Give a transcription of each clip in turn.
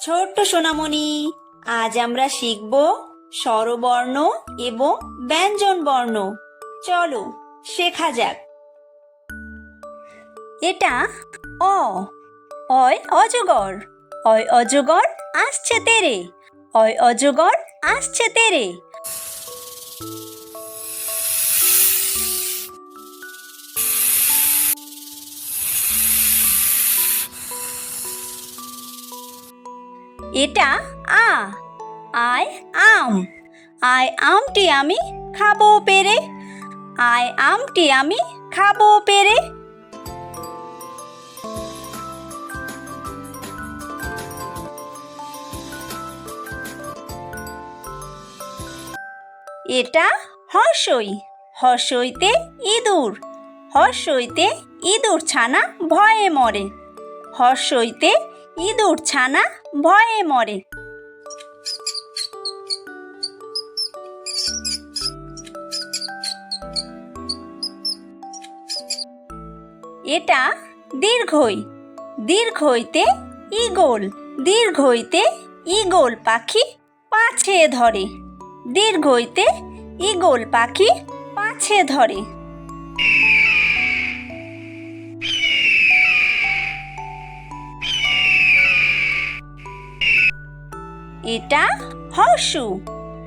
ছোট্ট সোনামণি, আজ আমরা শিখব স্বরবর্ণ এবং ব্যঞ্জন বর্ণ। চলো শেখা যাক। এটা অ, অয় অজগর, অয় অজগর আসছে তেরে, অয় অজগর আসছে তেরে। এটা আ, আয় আম, আয় আমটি আমি খাবো পেরে, আয় আমটি আমি খাবো পেরে। এটা হর্ষই, হর্ষইতে ইঁদুর, হর্ষইতে ইঁদুর ছানা ভয়ে মরে, হর্ষইতে ইঁদুর ছানা ভয়ে মরে। এটা দীর্ঘই, দীর্ঘইতে ঈগল, দীর্ঘইতে ঈগল পাখি পাছে ধরে, দীর্ঘইতে ঈগল পাখি পাছে ধরে। এটা হর্ষু,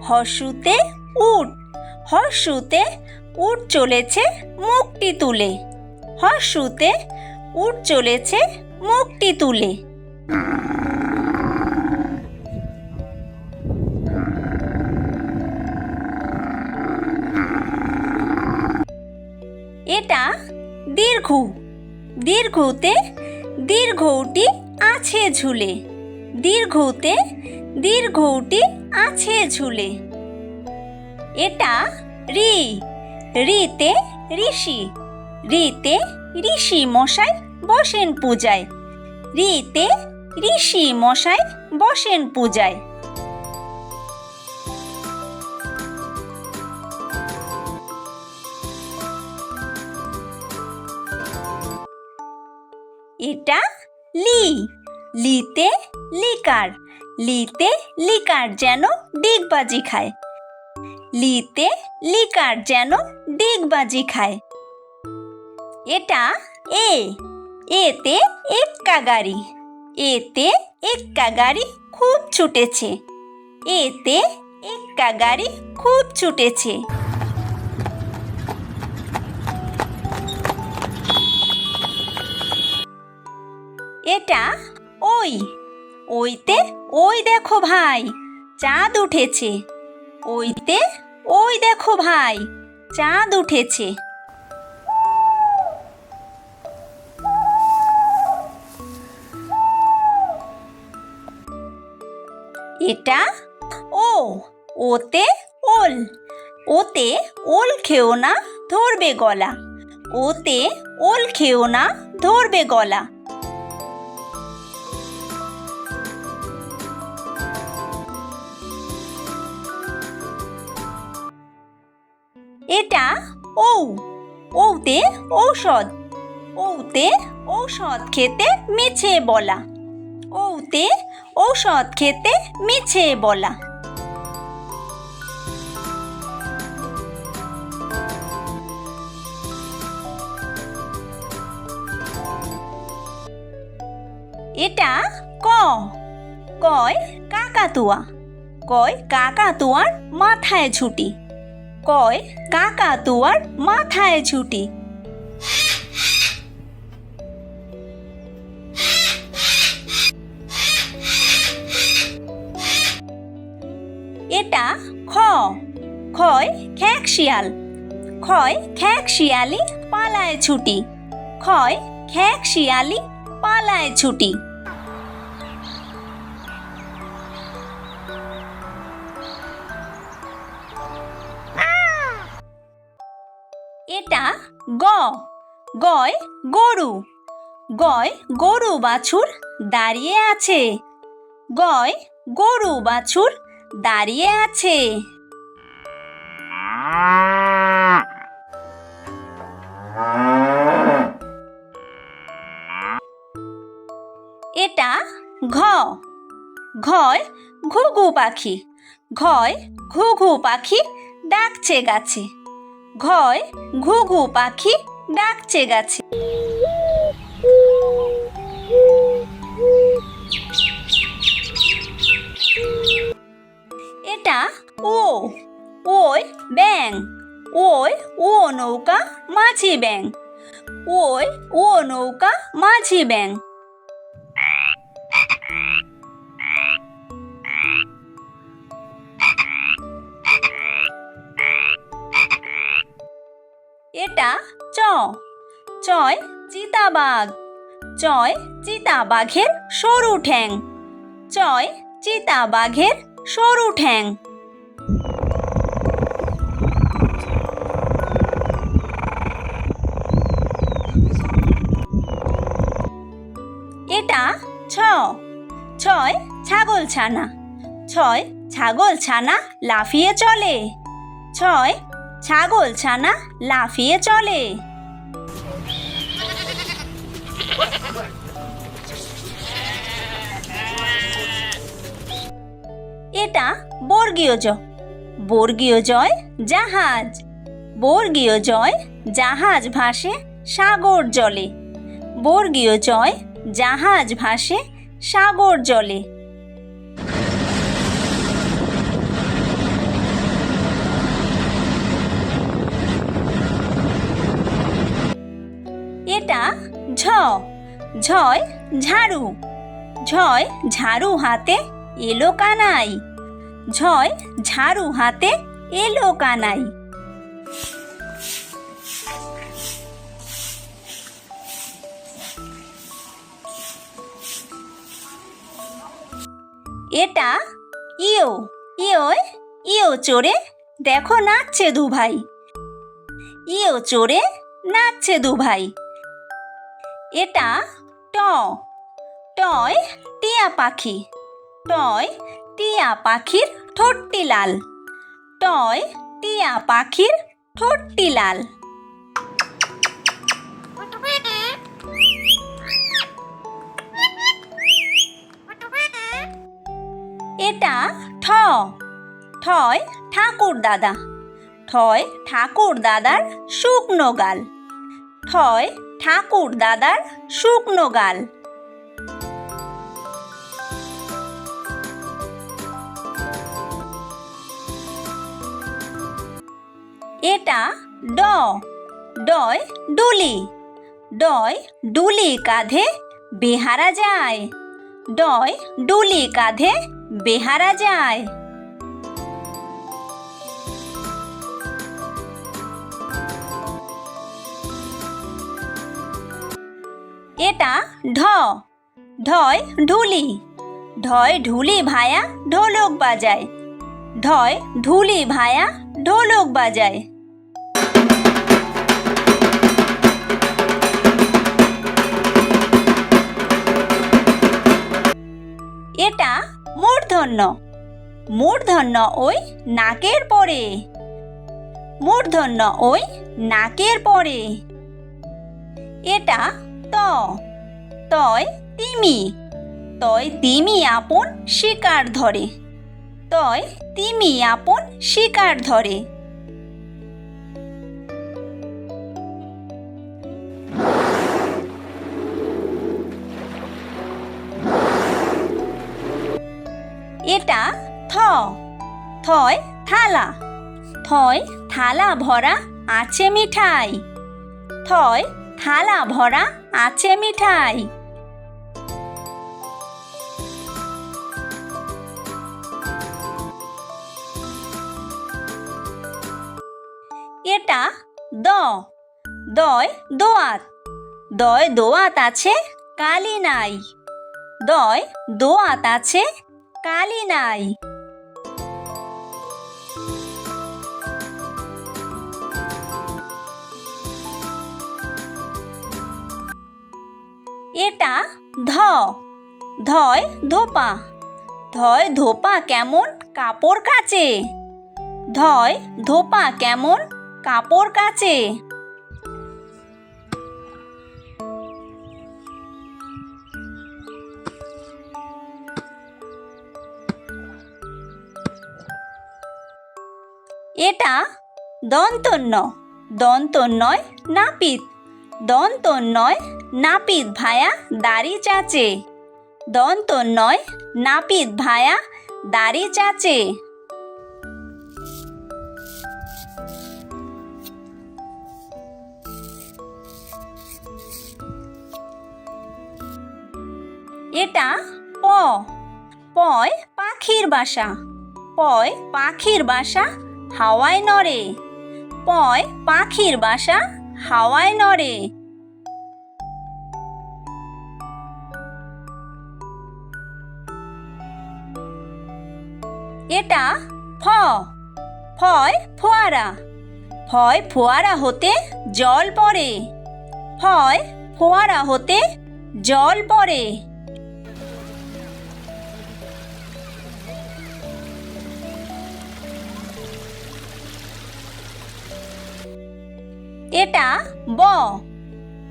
হর্ষুতে উট, হর্ষুতে উট চলেছে মুখটি তুলে, হর্ষুতে উট চলেছে মুখটি তুলে। এটা দীর্ঘু, দীর্ঘুতে দীর্ঘউটি আছে ঝুলে, দীর্ঘুতে দীর্ঘউটি আছে ঝুলে। এটা ঋ, ঋতে ঋষি, ঋতে ঋষি মশাই বসেন পূজায়, ঋতে ঋষি মশাই বসেন পূজায়। এটা লি, লিতে লিকার, লিতে লিকার যেন ডিগবাজি খায়, লিতে লিকার যেন ডিগবাজি খায়। এটা এ, এতে এক্কা গাড়ি, এতে এক্কা গাড়ি খুব ছুটেছে, এতে এক্কা গাড়ি খুব ছুটেছে। এটা ওই, ওইতে ওই দেখো ভাই চাঁদ উঠেছে, ওইতে ওই দেখো ভাই চাঁদ উঠেছে। এটা ও, ওতে ওল, ওতে ওল খেও না ধরবে গলা, ওতে ওল খেও না ধরবে গলা। এটা ঔ, ঔতে ঔষধ, ঔতে ঔষধ খেতে মিছে বলা, ঔতে ঔষধ খেতে মিছে বলা। এটা ক, কয় কাকাতুয়া, কয় কাকাতুয়ার মাথায় ছুটি, কয় কাকাতুয়ার মাথায় ছুটি। এটা খ, খয় খ্যাঁক শিয়াল, খয় খ্যাঁক শিয়ালি পালায় ছুটি, খয় খ্যাঁক শিয়ালি পালায় ছুটি। এটা গ, গয় গরু, গয় গরু বাছুর দাঁড়িয়ে আছে, গয় গরু বাছুর দাঁড়িয়ে আছে। এটা ঘ, ঘয় ঘুঘু পাখি, ঘয় ঘুঘু পাখি ডাকছে গাছে, ঘয় ঘুঘু পাখি ডাকছে গাছে। এটা ও, ওই ব্যাঙ, ওই ও নৌকা মাঝি ব্যাঙ, ওই ও নৌকা মাঝি ব্যাঙ। এটা চ, চয় চিতাবাঘ, চয় চিতাবাঘের সরু ঠ্যাং, চয় চিতাবাঘের সরু ঠ্যাং। এটা ছ, ছয় ছাগলছানা, ছয় ছাগলছানা লাফিয়ে চলে, ছয় ছাগলছানা লাফিয়ে চলে। এটা বর্গীয় জ, বর্গীয় জয় জাহাজ, বর্গীয় জয় জাহাজ ভাসে সাগর জলে, বর্গীয় জয় জাহাজ ভাসে সাগর জলে। এটা ঝ, ঝয় ঝাড়ু, ঝয় ঝাড়ু হাতে এলো কানাই, ঝয় ঝাড়ু হাতে এলো কানাই। এটা ইও, ইয়োয় ইও চড়ে দেখো নাচছে দুভাই, ইও চড়ে নাচছে দুভাই। এটা ট, টয় টিয়া পাখি, টয় টিয়া পাখির ঠোঁটটি লাল, টয় টিয়া পাখির ঠোঁটটি লাল। এটা ঠ, ঠয় ঠাকুর দাদা, ঠয় ঠাকুর দাদার শুকনো গাল, ঠয় ঠাকুর দাদার শুকনো গাল। এটা ড, ডয় ডুলি, ডয় ডুলি কাঁধে বেহারা যায়, ডয় ডুলি কাঁধে বেহারা যায়। এটা ঢ, ঢয় ঢুলি, ঢয় ঢুলি ভায়া ঢোলক বাজায়, ঢয় ঢুলি ভায়া ঢোলক বাজায়। এটা মূর্ধন্য, মূর্ধন্য ওই নাকের পরে, মূর্ধন্য ওই নাকের পরে। এটা ত, তয় তিমি, তয় তিমি আপন শিকার ধরে, তয় তিমি আপন শিকার ধরে। এটা থ, থয় থালা, থয় থালা ভরা আছে মিঠাই, থয় থালা ভরা আছে মিঠাই। এটা দ, দয় দোয়াত, দয় দোয়াত আছে কালি নাই, দয় দোয়াত আছে কালি নাই। এটা ধ, ধয় ধোপা, ধয় ধোপা কেমন কাপড় কাচে, ধয় ধোপা কেমন কাপড় কাচে। এটা দন্তন্য দন্তন্যয় নাপিত দন্তন্যয় নাপিত ভায়া দাড়ি চাচে দন্তন্যয় নাপিত ভায়া দাড়ি চাচে। এটা প পয় পাখির বাসা পয় পাখির বাসা হাওয়ায় নড়ে পয় পাখির বাসা হাওয়ায় নড়ে। এটা ফ ফয় ফোয়ারা ফয় ফোয়ারা হতে জল পড়ে ফয় ফোয়ারা হতে জল পড়ে। এটা ব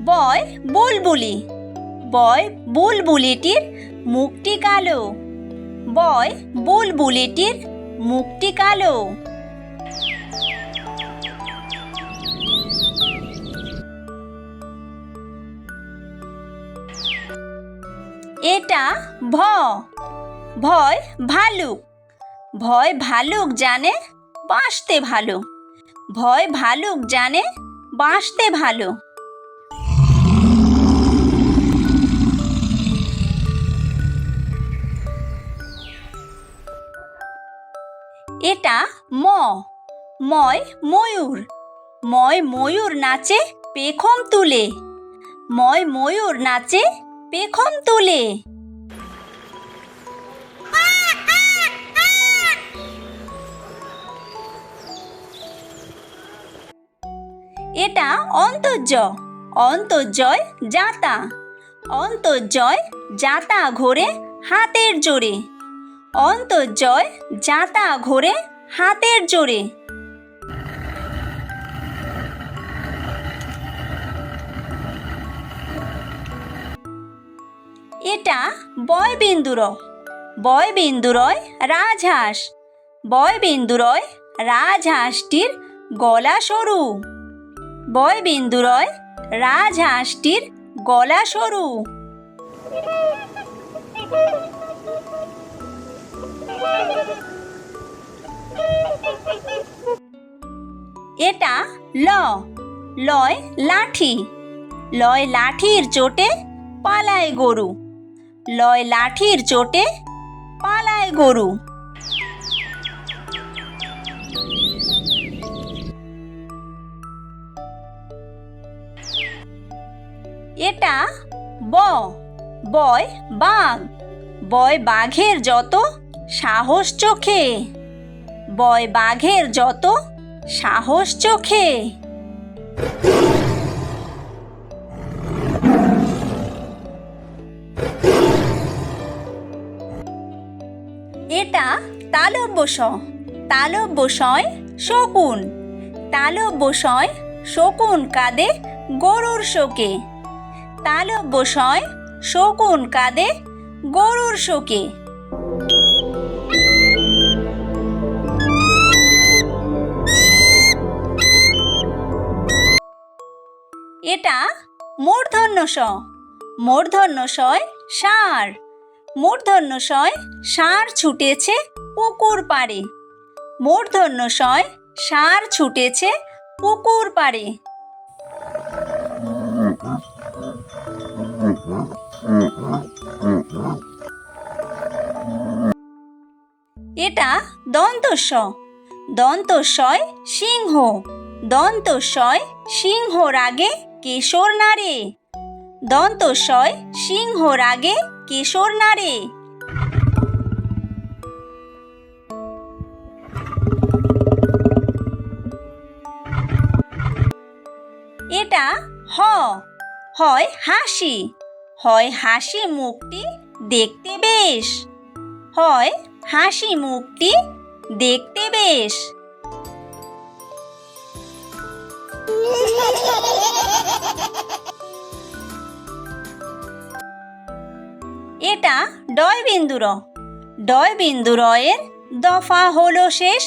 বয় বুলবুলি বয় বুলবুলিটির মুখটি কালো বয় বুলবুলিটির মুখটি কালো। এটা ভ ভয় ভালুক ভয় ভালুক জানে বাঁচতে ভালো ভয় ভালুক জানে বাঁচতে ভালো। এটা ম ময় ময়ূর ময় ময়ূর নাচে পেখম তুলে ময় ময়ূর নাচে পেখম তুলে। এটা অন্তর্য অন্তর্জয় জাতা অন্তর্জয় জাতা ঘোরে হাতের জোরে অন্তর্জয় জাতা ঘোরে হাতের জোরে। এটা বয়বিন্দুর বয়বিন্দুরয় রাজহাঁস বয়বিন্দুরয় রাজহাঁসটির গলা সরু বয়বিন্দুরয় রাজহাঁসটির গলা সরু। এটা ল লয় লাঠি লয় লাঠির চোটে পালায় গরু লয় লাঠির চোটে পালায় গরু। এটা ব বয় বাঘ বয় বাঘের যত সাহস চোখে বয় বাঘের যত সাহস চোখে। এটা তালব্য স তালব্য সয় শকুন তালব্য সয় শকুন কাঁদে গরুর শোকে তালব্য সয় শকুন কাঁদে গরুর শোকে। এটা মূর্ধন্য ষ মূর্ধন্য শয় ষাঁড় মূর্ধন্য শয় ষাঁড় ছুটেছে পুকুর পাড়ে মূর্ধন্য শয় ষাঁড় ছুটেছে পুকুর পাড়ে। এটা দন্তস্ব দন্তস্বয় সিংহ দন্তস্বয় সিংহ রাগে কেশর নাড়ে দন্তস্বয় সিংহ রাগে কেশর নাড়ে। এটা হ হয় হাসি হয় হাসি মুখটি দেখতে বেশ হয় হাসি মুখটি দেখতে বেশ। এটা ডয়বিন্দুর ডয়বিন্দুরয়ের দফা হলো শেষ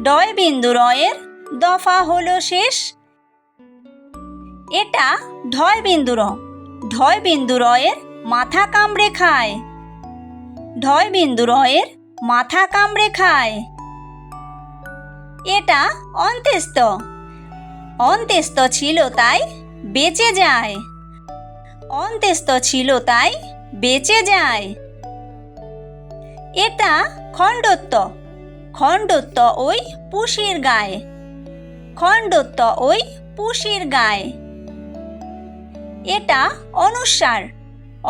ডয় বিন্দু রয়ের দফা হলো শেষ। এটা ঢয় বিন্দু র, ঢয় বিন্দু রয়ের মাথা কামড়ে খায়, ঢয় বিন্দু রয়ের মাথা কামড়ে খায়। এটা অন্ত্যেস্ত, অন্ত্যেস্ত ছিল তাই বেঁচে যায়, অন্ত্যেস্ত ছিল তাই বেঁচে যায়। এটা খণ্ডত্ব, খণ্ডত্ব ওই পুষির গায়ে, খণ্ডত্ব ওই পুষির গায়ে। এটা অনুস্বার,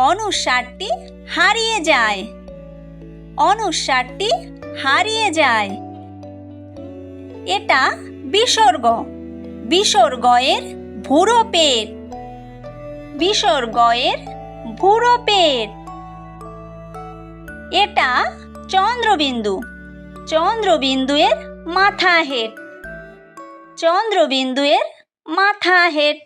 অনুস্বারটি হারিয়ে যায়, অনুস্বারটি হারিয়ে যায়। এটা বিসর্গ, বিসর্গয়ের ভুরো পেট, বিসর্গয়ের ভুরো পেট। এটা চন্দ্রবিন্দু, চন্দ্রবিন্দুয়ের মাথা হেট, চন্দ্রবিন্দুয়ের মাথা হেট।